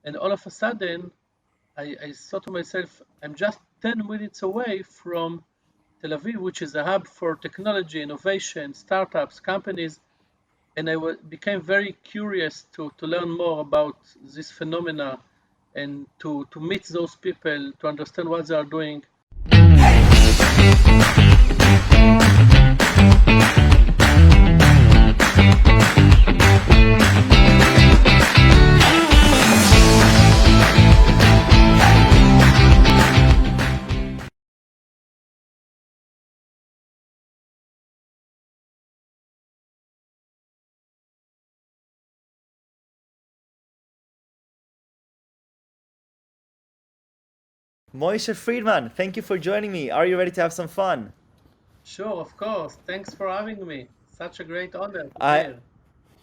And all of a sudden, I thought to myself, I'm just 10 minutes away from Tel Aviv, which is a hub for technology, innovation, startups, companies. And became very curious to learn more about this phenomena and to meet those people, to understand what they are doing. Moshe Friedman, thank you for joining me. Are you ready to have some fun? Sure, of course. Thanks for having me. Such a great honor to be I here.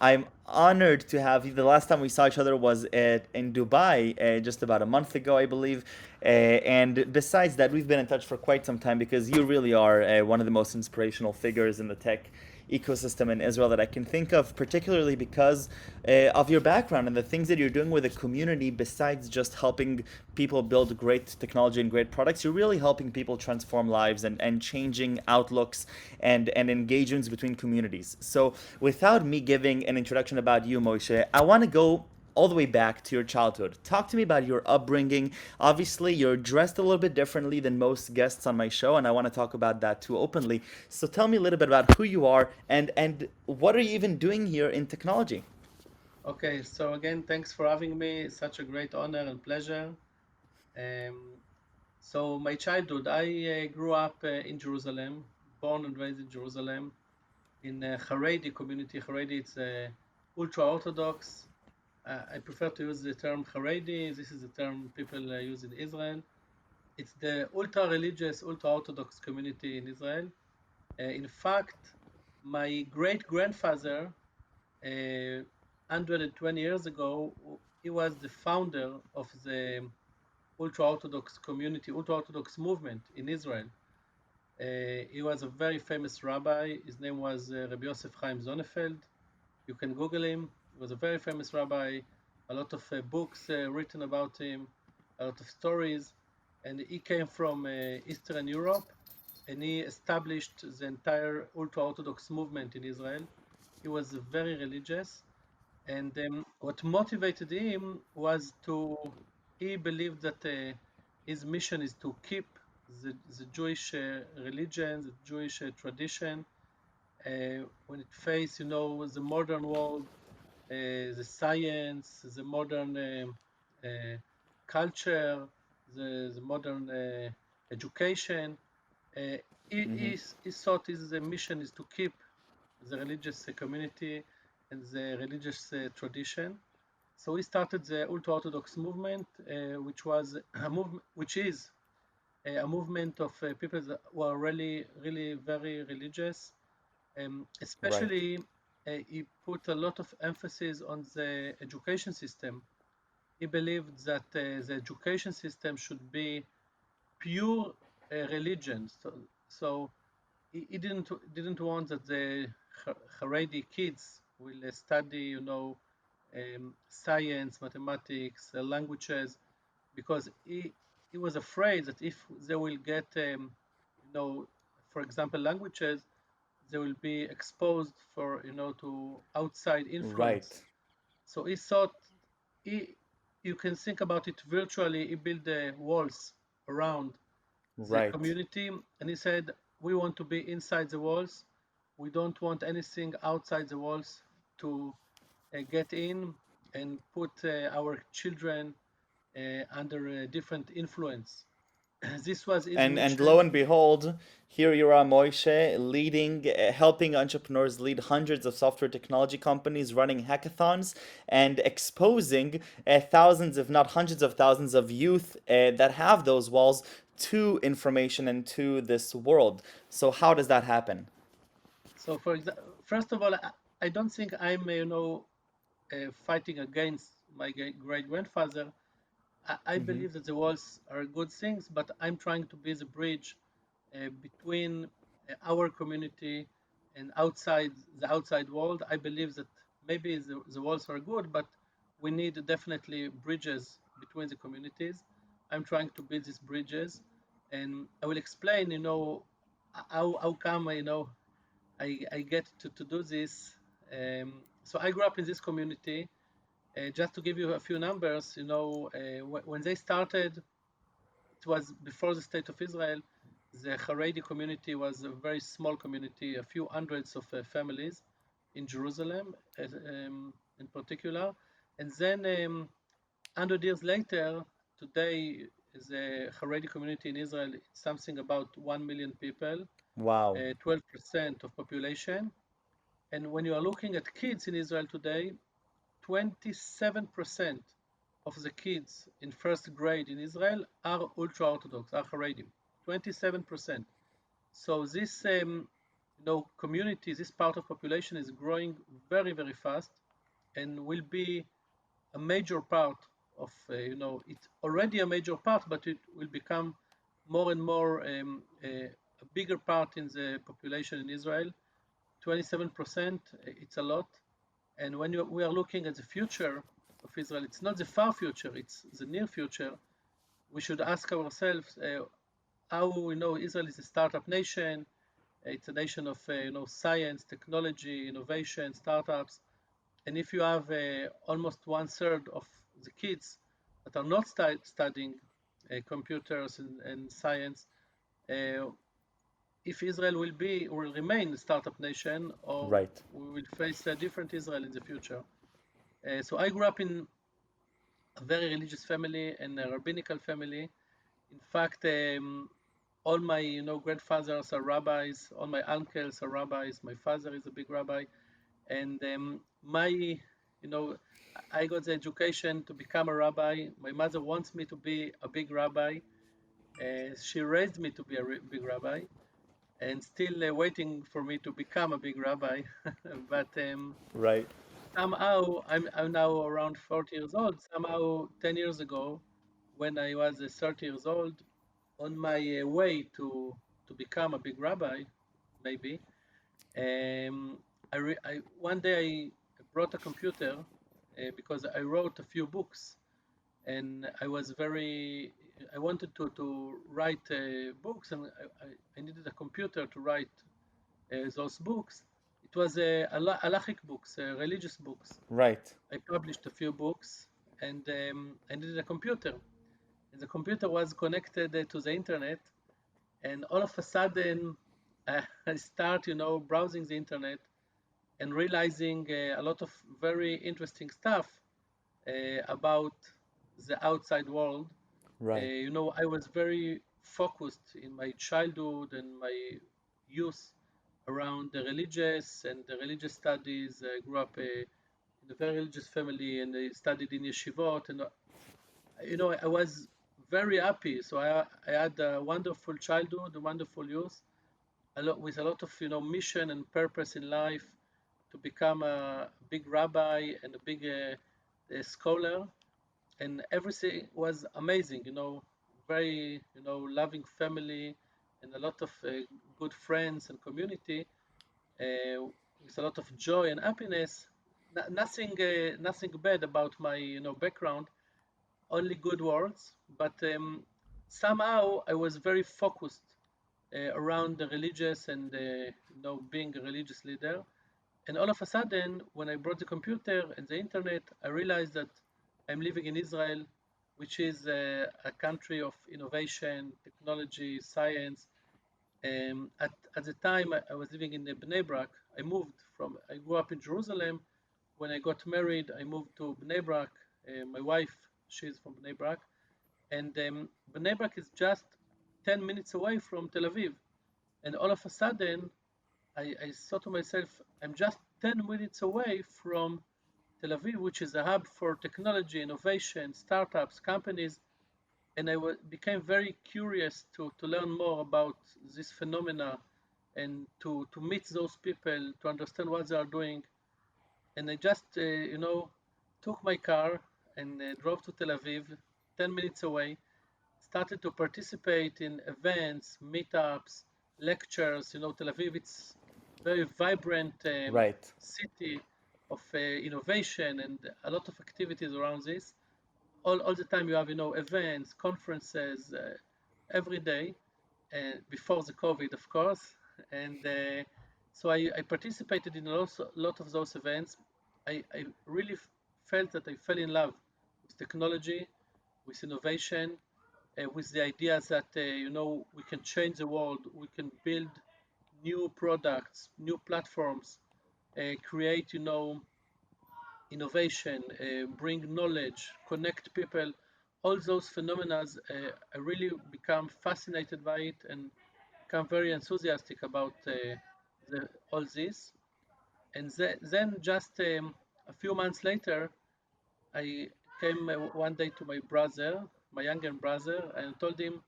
I'm honored to have you. The last time we saw each other was in Dubai, just about a month ago, I believe. And besides that, we've been in touch for quite some time because you really are one of the most inspirational figures in the tech ecosystem in Israel that I can think of, particularly because of your background and the things that you're doing with the community. Besides just helping people build great technology and great products, you're really helping people transform lives and changing outlooks and engagements between communities. So, without me giving an introduction about you, Moshe, I want to go all the way back to your childhood. Talk to me about your upbringing. Obviously, you're dressed a little bit differently than most guests on my show, and I want to talk about that too openly. So tell me a little bit about who you are and what are you even doing here in technology? Okay, so again, thanks for having me. Such a great honor and pleasure. Um, so my childhood, I grew up in Jerusalem, born and raised in Jerusalem, in a Haredi community. Haredi, it's ultra-Orthodox. I prefer to use the term Haredi. This is the term people use in Israel. It's the ultra-religious, ultra-Orthodox community in Israel. In fact, my great-grandfather, 120 years ago, he was the founder of the ultra-Orthodox community, ultra-Orthodox movement in Israel. He was a very famous rabbi. His name was Rabbi Yosef Chaim Sonnefeld. You can Google him. He was a very famous rabbi. A lot of books written about him, a lot of stories. And he came from Eastern Europe, and he established the entire ultra-Orthodox movement in Israel. He was very religious, and what motivated him was he believed that his mission is to keep the Jewish religion, the Jewish tradition, when it face, the modern world, the science, the modern uh, culture, the modern education. Uh, he thought his mission is to keep the religious community and the religious tradition. So he started the ultra-Orthodox movement, which was a movement, which is a movement of people that were really, really very religious. Right. Especially, he put a lot of emphasis on the education system. He believed that the education system should be pure religion. So he didn't want that the Haredi kids will study, science, mathematics, languages, because he was afraid that if they will get, for example, languages, they will be exposed for, to outside influence. Right. So he thought, he, you can think about it virtually. He built the walls around the Right. community, and he said, we want to be inside the walls. We don't want anything outside the walls to get in and put our children under a different influence. This was his And lo mission. and behold, here you are, Moishe, leading, helping entrepreneurs lead hundreds of software technology companies, running hackathons, and exposing thousands, if not hundreds of thousands, of youth that have those walls to information and to this world. So how does that happen? So, first of all, I don't think I'm, fighting against my great grandfather. I Hmm. believe that the walls are good things, but I'm trying to be the bridge between our community and the outside world. I believe that maybe the walls are good, but we need definitely bridges between the communities. I'm trying to build these bridges, and I will explain, how come, I get to do this. So I grew up in this community. Just to give you a few numbers, when they started, it was before the state of Israel. The Haredi community was a very small community, a few hundreds of families in Jerusalem, in particular. And then, 100 years later, today, the Haredi community in Israel is something about 1 million people, Wow. 12% of population. And when you are looking at kids in Israel today, 27% of the kids in first grade in Israel are ultra-Orthodox, are Haredim. 27%. So this, community, this part of population is growing very, very fast, and will be a major part of, it's already a major part, but it will become more and more, a bigger part in the population in Israel. 27%, it's a lot. And when we are looking at the future of Israel, it's not the far future, it's the near future. We should ask ourselves, how we know Israel is a startup nation. It's a nation of, science, technology, innovation, startups. And if you have almost 1/3 of the kids that are not studying computers and science, uh, if Israel will remain a startup nation, or Right. we will face a different Israel in the future. So I grew up in a very religious family and a rabbinical family. In fact, all my grandfathers are rabbis, all my uncles are rabbis. My father is a big rabbi, and I got the education to become a rabbi. My mother wants me to be a big rabbi. She raised me to be a big rabbi, and still waiting for me to become a big rabbi. But Right. somehow, I'm now around 40 years old. Somehow, 10 years ago, when I was 30 years old, on my way to become a big rabbi, maybe, um, one day I brought a computer, because I wrote a few books, and I wanted to write books, and I needed a computer to write those books. It was halachic books, religious books. Right. I published a few books, and I needed a computer. And the computer was connected to the internet, and all of a sudden, I start, browsing the internet and realizing a lot of very interesting stuff about the outside world. Right. I was very focused in my childhood and my youth around the religious and the religious studies. I grew up in a very religious family, and I studied in yeshivot, and I was very happy. So I had a wonderful childhood, a wonderful youth, with a lot of mission and purpose in life to become a big rabbi and a big scholar, and everything was amazing. Very loving family, and a lot of good friends and community, with a lot of joy and happiness. Nothing bad about my background, only good words. But somehow I was very focused around the religious, and being a religious leader. And all of a sudden, when I brought the computer and the internet, I realized that I'm living in Israel, which is a country of innovation, technology, science. At the time, I was living in Bnei Brak. I grew up in Jerusalem. When I got married, I moved to Bnei Brak. My wife, she's from Bnei Brak. And Bnei Brak is just 10 minutes away from Tel Aviv. And all of a sudden, I thought to myself, I'm just 10 minutes away from Tel Aviv, which is a hub for technology, innovation, startups, companies. And became very curious to learn more about this phenomena, and to meet those people, to understand what they are doing. And I just, took my car and drove to Tel Aviv, 10 minutes away, started to participate in events, meetups, lectures. Tel Aviv, it's very vibrant Right. city. of innovation and a lot of activities around this. All the time you have, events, conferences, every day, before the COVID, of course. And so I participated in lot of those events. I really felt that I fell in love with technology, with innovation, with the ideas that, we can change the world, we can build new products, new platforms, create, innovation, bring knowledge, connect people, all those phenomena, I really become fascinated by it and become very enthusiastic about all this. And then just a few months later, I came one day to my brother, my younger brother, and told him,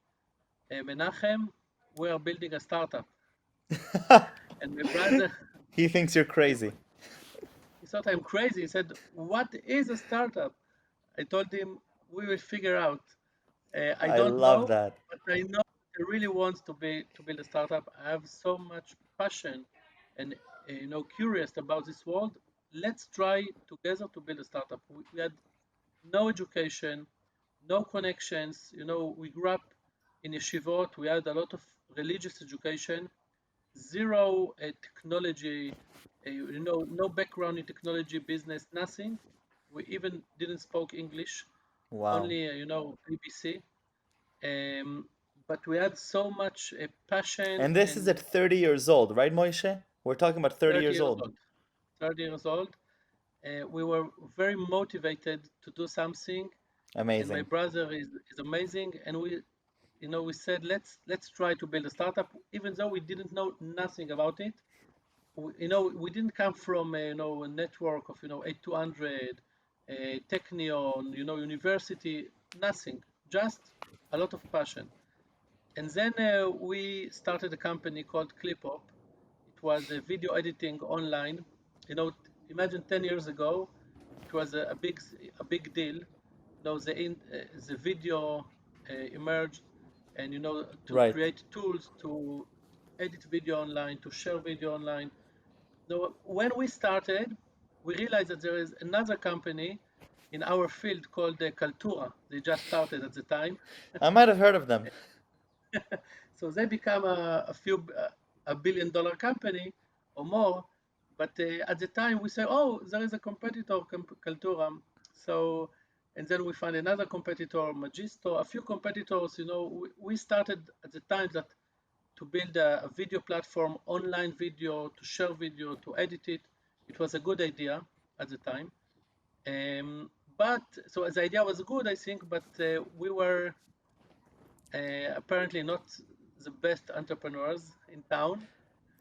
Menachem, we are building a startup. And my brother, He thinks you're crazy. he thought I'm crazy. He said, what is a startup? I told him, we will figure out. I I don't love know, that. but I know I really want to build a startup. I have so much passion and curious about this world. Let's try together to build a startup. We had no education, no connections. We grew up in yeshivot. We had a lot of religious education, zero technology, no background in technology, business, nothing. We even didn't speak English, Wow. only BBC. Um, but we had so much passion And this is and at 30 years old, right, Moishe? We're talking about 30 30 years years old. old. 30 years old. We were very motivated to do something, and my Amazing. brother is amazing. And we said let's try to build a startup, even though we didn't know nothing about it. We didn't come from a network of 8200, Technion, university, nothing, just a lot of passion. And then we started a company called Clipop. It was a video editing online. You know, imagine 10 years ago, it was a big deal. The video emerged, and to Right. create tools to edit video online, to share video online. Now, when we started, we realized that there is another company in our field called Kaltura. They just started at the time. I might have heard of them. So they become a $1 billion company or more. But at the time we say, oh, there is a competitor, Kaltura. So, and then we find another competitor, Magisto, a few competitors. We started at the time that to build a video platform, online video, to share video, to edit it. It was a good idea at the time. But so the idea was good, I think, but we were apparently not the best entrepreneurs in town.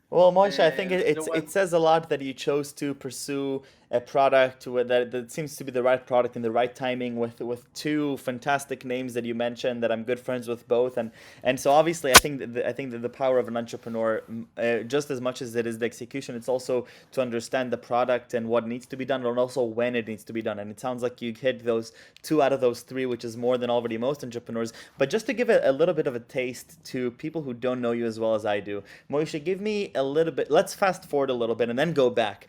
Well, Moshe, I think There was it says a lot that you chose to pursue a product that seems to be the right product in the right timing with two fantastic names that you mentioned that I'm good friends with both, and so obviously I think that the power of an entrepreneur, just as much as it is the execution, it's also to understand the product and what needs to be done, and also when it needs to be done. And it sounds like you hit those two out of those three, which is more than already most entrepreneurs. But just to give a little bit of a taste to people who don't know you as well as I do, Moishe, give me a little bit. Let's fast forward a little bit and then go back.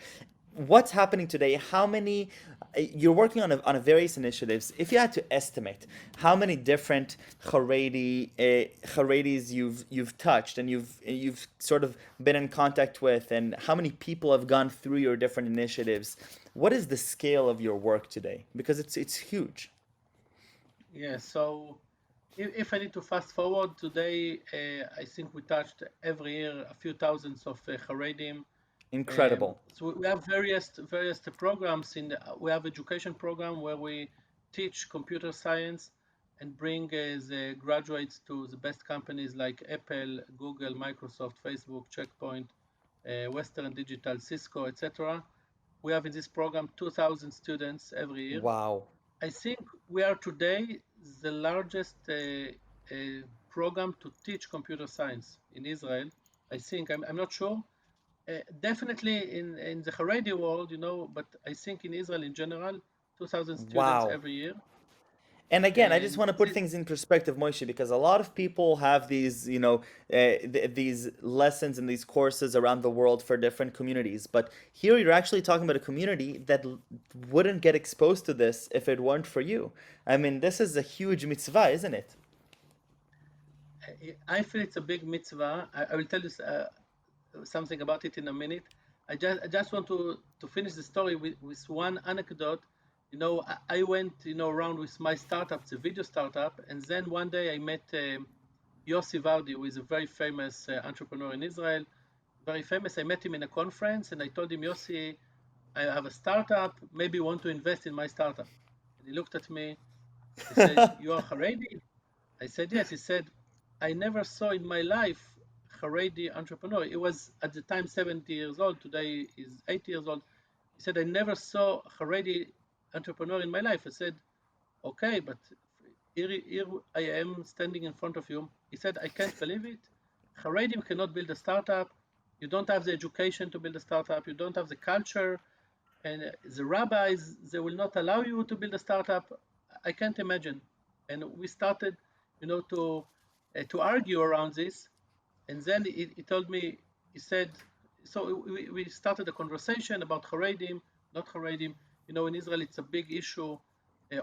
What's happening today? How many? You're working on a various initiatives. If you had to estimate how many different Haredis you've touched and you've sort of been in contact with, and how many people have gone through your different initiatives, what is the scale of your work today? Because it's huge. Yeah. So if I need to fast forward today, I think we touched every year a few thousands of Haredim. Incredible. So we have various programs we have education program where we teach computer science and bring the graduates to the best companies like Apple, Google, Microsoft, Facebook, Checkpoint, Western Digital, Cisco, etc. We have in this program 2,000 students every year. Wow. I think we are today the largest program to teach computer science in Israel. I think I'm not sure. Definitely in the Haredi world, but I think in Israel in general, 2,000 students Wow. every year. And again, I just And want to put things in perspective, Moshe, because a lot of people have these, these lessons and these courses around the world for different communities. But here you're actually talking about a community that wouldn't get exposed to this if it weren't for you. I mean, this is a huge mitzvah, isn't it? I feel it's a big mitzvah. I will tell you something about it in a minute. I just want to finish the story with one anecdote. I went, around with my startup, the video startup, and then one day I met Yossi Vardi, who is a very famous entrepreneur in Israel, very famous. I met him in a conference, and I told him, Yossi, I have a startup. Maybe you want to invest in my startup. And he looked at me. He said, "You are Haredi?" I said, "Yes." He said, "I never saw in my life Haredi entrepreneur." He was at the time 70 years old. Today he's 80 years old. He said, "I never saw Haredi entrepreneur in my life." I said, "Okay, but here I am standing in front of you." He said, "I can't believe it. Haredim cannot build a startup. You don't have the education to build a startup. You don't have the culture. And the rabbis, they will not allow you to build a startup. I can't imagine." And we started, to argue around this. And then he told me, he said, so we started a conversation about Haredim, not Haredim. In Israel, it's a big issue.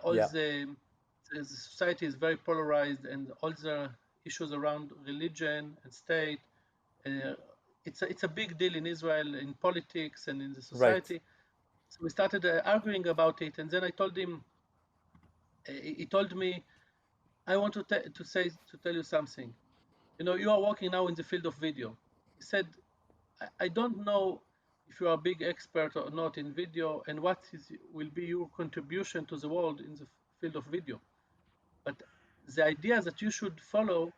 All Yeah. the society is very polarized, and all the issues around religion and state. Uh, it's a big deal in Israel, in politics and in the Right. society. So we started arguing about it, and then I told him. He told me, "I want to tell you something. You are working now in the field of video." He said, "I don't know if you are a big expert or not in video, and what will be your contribution to the world in the field of video. But the idea that you should follow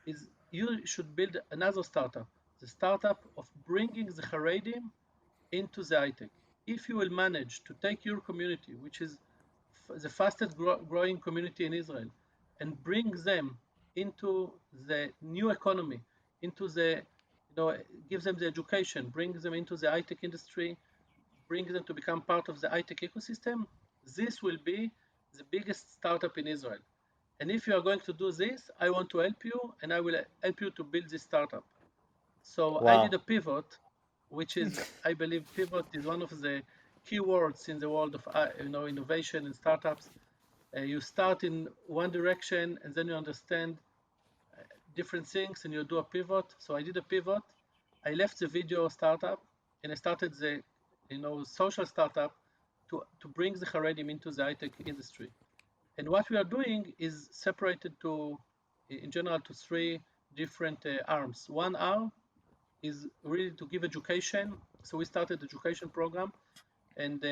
is you should build another startup, the startup of bringing the Haredim into the high-tech. If you will manage to take your community, which is the fastest growing community in Israel, and bring them into the new economy, into the, give them the education, bring them into the high-tech industry, bring them to become part of the high-tech ecosystem, this will be the biggest startup in Israel. And if you are going to do this, I want to help you, and I will help you to build this startup." So I did Wow. a pivot, which is, I believe, pivot is one of the key words in the world of innovation and startups. You start in one direction, and then you understand different things, and you do a pivot. So I did a pivot. I left the video startup, and I started the social startup to bring the Haredim into the high tech industry. And what we are doing is separated in general, to three different arms. One arm is really to give education. So we started education program, and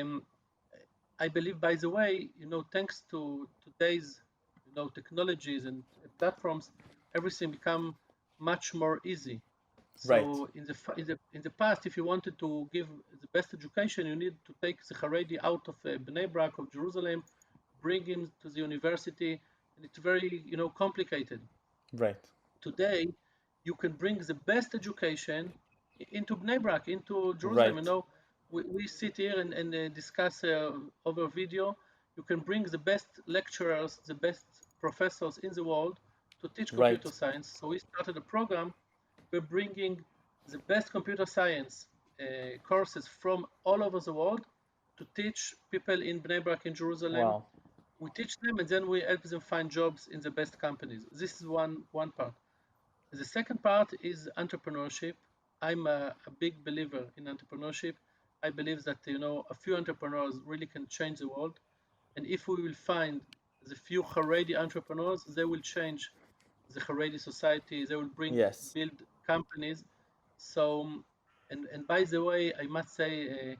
I believe, by the way, thanks to today's, technologies and platforms, everything become much more easy. Right. So in the past, if you wanted to give the best education, you need to take the Haredi out of Bnei Brak, of Jerusalem, bring him to the university, and it's very complicated. Right. Today, you can bring the best education into Bnei Brak, into Jerusalem. Right. We sit here and discuss over video. You can bring the best lecturers, the best professors in the world to teach computer Right. science. So we started a program. We're bringing the best computer science courses from all over the world to teach people in Bnei Brak, in Jerusalem. Wow. We teach them, and then we help them find jobs in the best companies. This is one part. The second part is entrepreneurship. I'm a big believer in entrepreneurship. I believe that a few entrepreneurs really can change the world, and if we will find the few Haredi entrepreneurs, they will change the Haredi society. They will Yes. build companies. So, and by the way, I must say,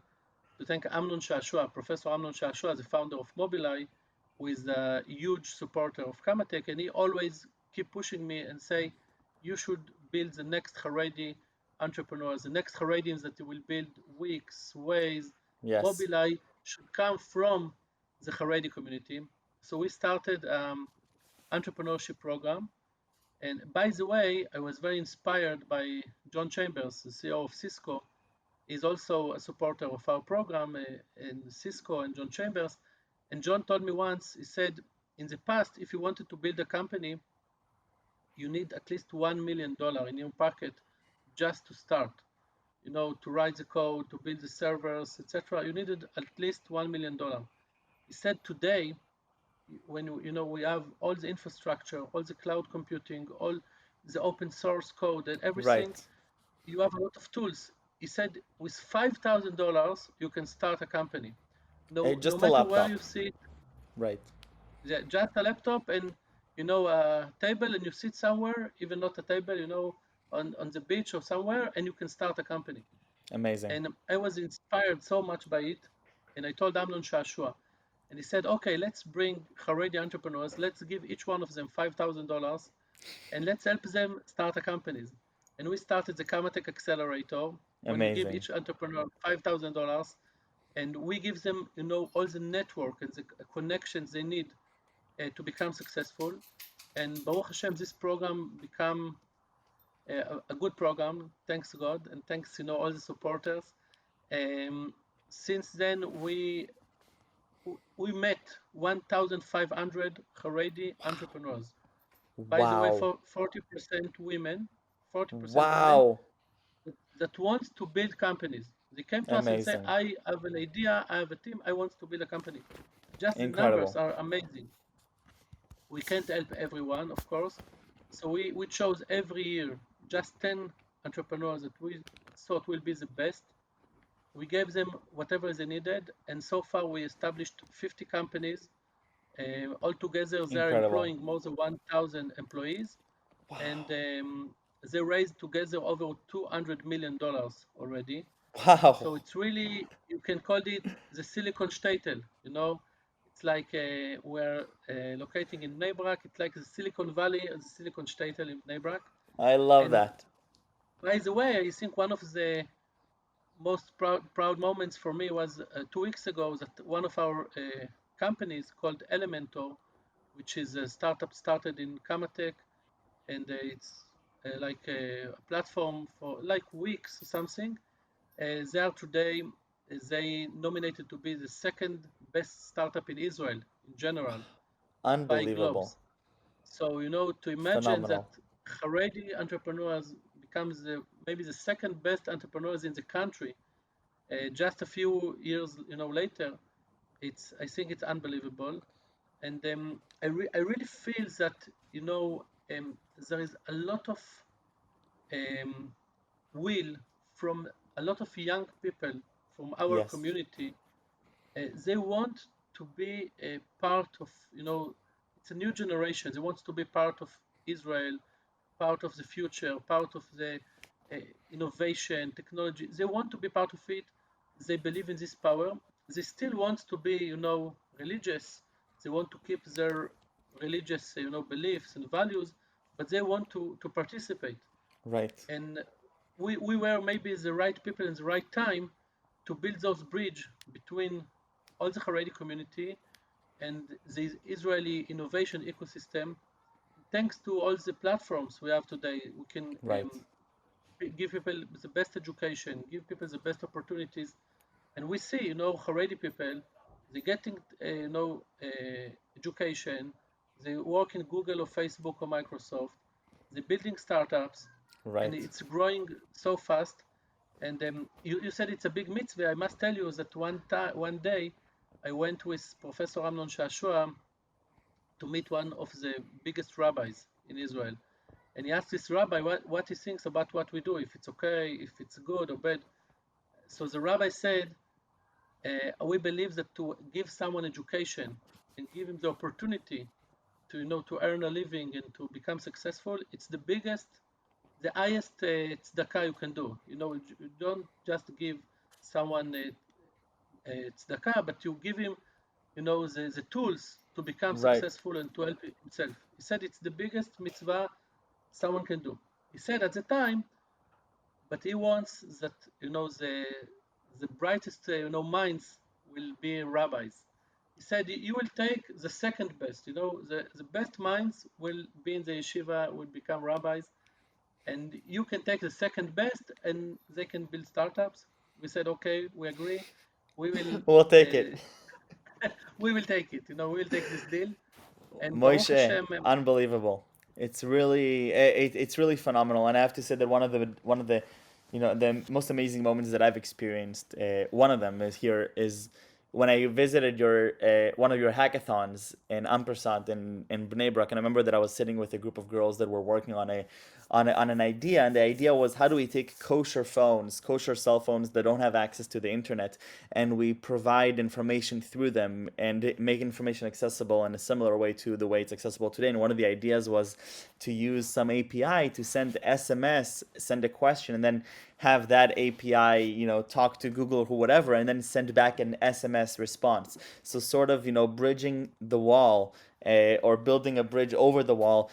to thank Amnon Shashua, Professor Amnon Shashua, the founder of Mobileye, who is a huge supporter of KamaTech, and he always keep pushing me and say, "You should build the next Haredi entrepreneurs, the next Haredians that will build Wix, Waze, Yes. Mobileye should come from the Haredi community." So we started entrepreneurship program. And by the way, I was very inspired by John Chambers, the CEO of Cisco. He's also a supporter of our program in Cisco, and John Chambers. And John told me once, he said, in the past, if you wanted to build a company, you need at least $1 million in your pocket just to start. To write the code, to build the servers, etc. You needed at least $1 million. He said today, when we have all the infrastructure, all the cloud computing, all the open source code and everything, Right. you have a lot of tools. He said with $5,000 you can start a company. No Just a matter where laptop. you sit, Right. just a laptop and a table, and you sit somewhere, even not a table, on the beach or somewhere, and you can start a company. Amazing. And I was inspired so much by it. And I told Amnon Shashua, and he said, okay, let's bring Haredi entrepreneurs, let's give each one of them $5,000, and let's help them start a companies. And we started the KamaTech Accelerator, when we give Amazing. each entrepreneur $5,000, and we give them, all the network and the connections they need to become successful. And Baruch Hashem, this program become a good program, thanks God, and thanks all the supporters. Um, since then, we met 1,500 Haredi entrepreneurs. By the way, Wow. for 40% women, 40% women Wow. that want to build companies. They came to us and say, Amazing. I have an idea, I have a team, I want to build a company. Just the numbers Incredible. are amazing. We can't help everyone, of course. So we chose every year just 10 entrepreneurs that we thought will be the best. We gave them whatever they needed, and so far we established 50 companies. Altogether, they are Incredible. employing more than 1,000 employees, and Wow. they raised together over $200 million already. Wow. So it's really, you can call it the Silicon Shtetl. It's like we're locating in Bnei Brak. It's like the Silicon Valley and the Silicon Shtetl in Bnei Brak. I love And that. by the way, I think one of the most proud moments for me was 2 weeks ago that one of our companies called Elementor, which is a startup started in KamaTech, and it's like a platform for like Wix or something. They are today, they nominated to be the second best startup in Israel in general by Unbelievable. Globes. So, to imagine that Phenomenal. Haredi entrepreneurs becomes maybe the second best entrepreneurs in the country just a few years, later, I think it's unbelievable. And I really feel that, there is a lot of um, will from a lot of young people from our Yes. community. They want to be a part of, it's a new generation. They want to be part of Israel, part of the future, part of the uh, innovation, technology. They want to be part of it. They believe in this power. They still want to be, religious. They want to keep their religious, beliefs and values, but they want to participate. Right. And we were maybe the right people in the right time to build those bridge between all the Haredi community and the Israeli innovation ecosystem. Thanks to all the platforms we have today, we can Right. give people the best education, give people the best opportunities, and we see, Haredi people, they getting, education, they work in Google or Facebook or Microsoft, they're building startups, and Right. it's growing so fast. And you said it's a big mitzvah. I must tell you that one day, I went with Professor Amnon Shashua to meet one of the biggest rabbis in Israel. And he asked this rabbi what he thinks about what we do, if it's okay, if it's good or bad. So the rabbi said, we believe that to give someone education and give him the opportunity to, to earn a living and to become successful, it's the biggest, the highest tzedakah you can do. You don't just give someone tzedakah, but you give him, the tools to become Right. successful and to help himself. He said it's the biggest mitzvah someone can do. He said at the time, but he wants that, the brightest, minds will be rabbis. He said you will take the second best, the best minds will be in the yeshiva, will become rabbis, and you can take the second best and they can build startups. We said, okay, we agree. We will We'll take it. uh, we will take it. We will take this deal. And Baruch Moshe, Hashem, unbelievable. It's really phenomenal, and I have to say that one of the the most amazing moments that I've experienced. One of them is when I visited your one of your hackathons in Ampersand in Bnei Brak, and I remember that I was sitting with a group of girls that were working on an idea, and the idea was how do we take kosher cell phones that don't have access to the internet, and we provide information through them and make information accessible in a similar way to the way it's accessible today. And one of the ideas was to use some API to send SMS, send a question, and then have that API, talk to Google or whatever, and then send back an SMS response. So sort of, bridging the wall, or building a bridge over the wall,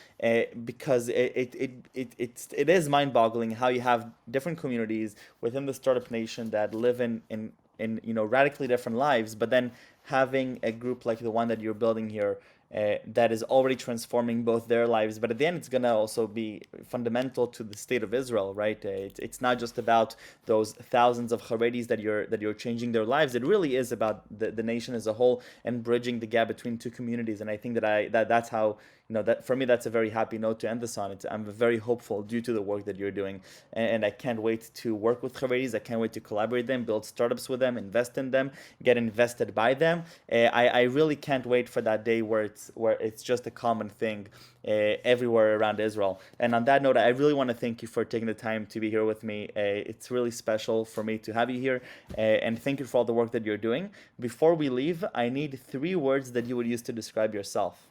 because it is mind-boggling how you have different communities within the startup nation that live in radically different lives, but then having a group like the one that you're building here, that is already transforming both their lives, but at the end it's going to also be fundamental to the state of Israel, right? It's not just about those thousands of Haredis that you're changing their lives. It really is about the nation as a whole and bridging the gap between two communities. And I think that's how, that for me, that's a very happy note to end this on. I'm very hopeful due to the work that you're doing, and I can't wait to work with Haredis. I can't wait to collaborate them, build startups with them, invest in them, get invested by them. I really can't wait for that day where it's just a common thing everywhere around Israel. And on that note, I really want to thank you for taking the time to be here with me. It's really special for me to have you here, and thank you for all the work that you're doing. Before we leave, I need 3 words that you would use to describe yourself.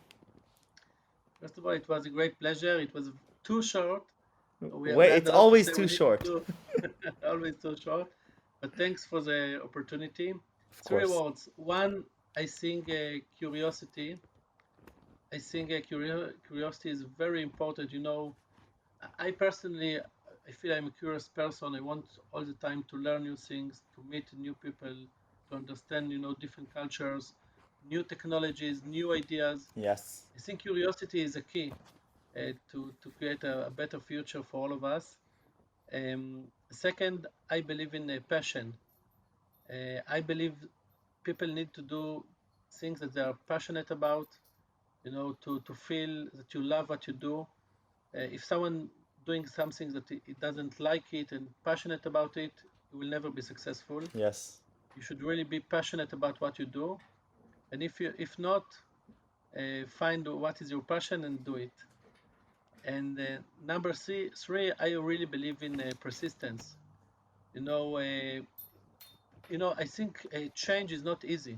first of all, it was a great pleasure. It was too short. We Wait, had it's a lot to always say. We too need to short. do always too short. But thanks for the opportunity. Of 3 course. words. One, I think curiosity. I think curiosity is very important. I personally, I feel I'm a curious person. I want all the time to learn new things, to meet new people, to understand, different cultures, new technologies, new ideas. Yes. I think curiosity is a key to create a better future for all of us. Second, I believe in a passion. I believe people need to do things that they are passionate about, to feel that you love what you do. If someone doing something that it doesn't like it and passionate about it, you will never be successful. Yes. You should really be passionate about what you do, and if not, find what is your passion and do it. And number three, I really believe in persistence. You know, uh, I think change is not easy.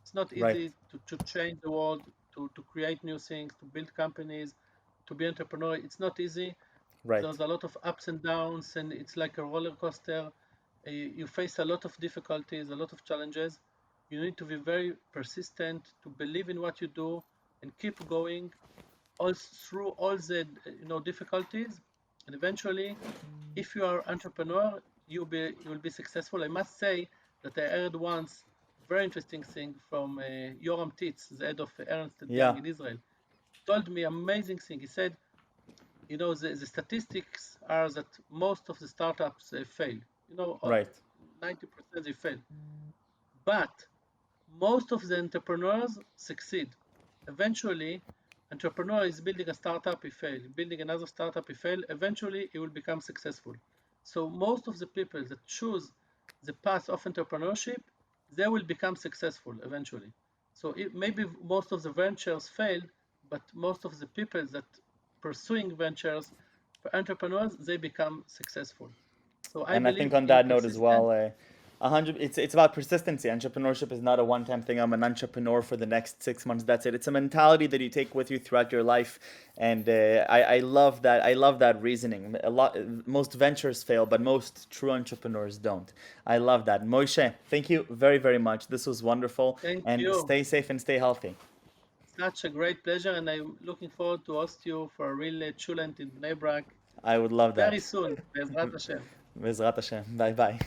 It's not Right. easy to change the world, to create new things, to build companies, to be entrepreneur. It's not easy. Right. There's a lot of ups and downs, and it's like a roller coaster. You face a lot of difficulties, a lot of challenges. You need to be very persistent, to believe in what you do, and keep going all through all the difficulties. And eventually, if you are entrepreneur, you will be successful. I must say that I heard once very interesting thing from Yoram Titz, the head of Ernst and Young Yeah. in Israel. Told me amazing thing. He said, the statistics are that most of the startups fail. Right. 90% they fail. But most of the entrepreneurs succeed. Eventually, entrepreneur is building a startup, he fail. Building another startup, he fail. Eventually, he will become successful. So most of the people that choose the path of entrepreneurship, they will become successful eventually. So maybe most of the ventures fail, but most of the people that pursuing ventures, entrepreneurs, they become successful. So I And I think believe on in that note as persistence. well, it's about persistency. Entrepreneurship is not a one-time thing. I'm an entrepreneur for the next 6 months. That's it. It's a mentality that you take with you throughout your life, and I love that. I love that reasoning. Most ventures fail, but most true entrepreneurs don't. I love that. Moshe, thank you very, very much. This was wonderful, Thank and you. stay safe and stay healthy. Such a great pleasure, and I'm looking forward to host you for a real chulent in Bnei Brak I would love very that. soon. Bezrat Hashem. Bezrat Hashem. Bye bye.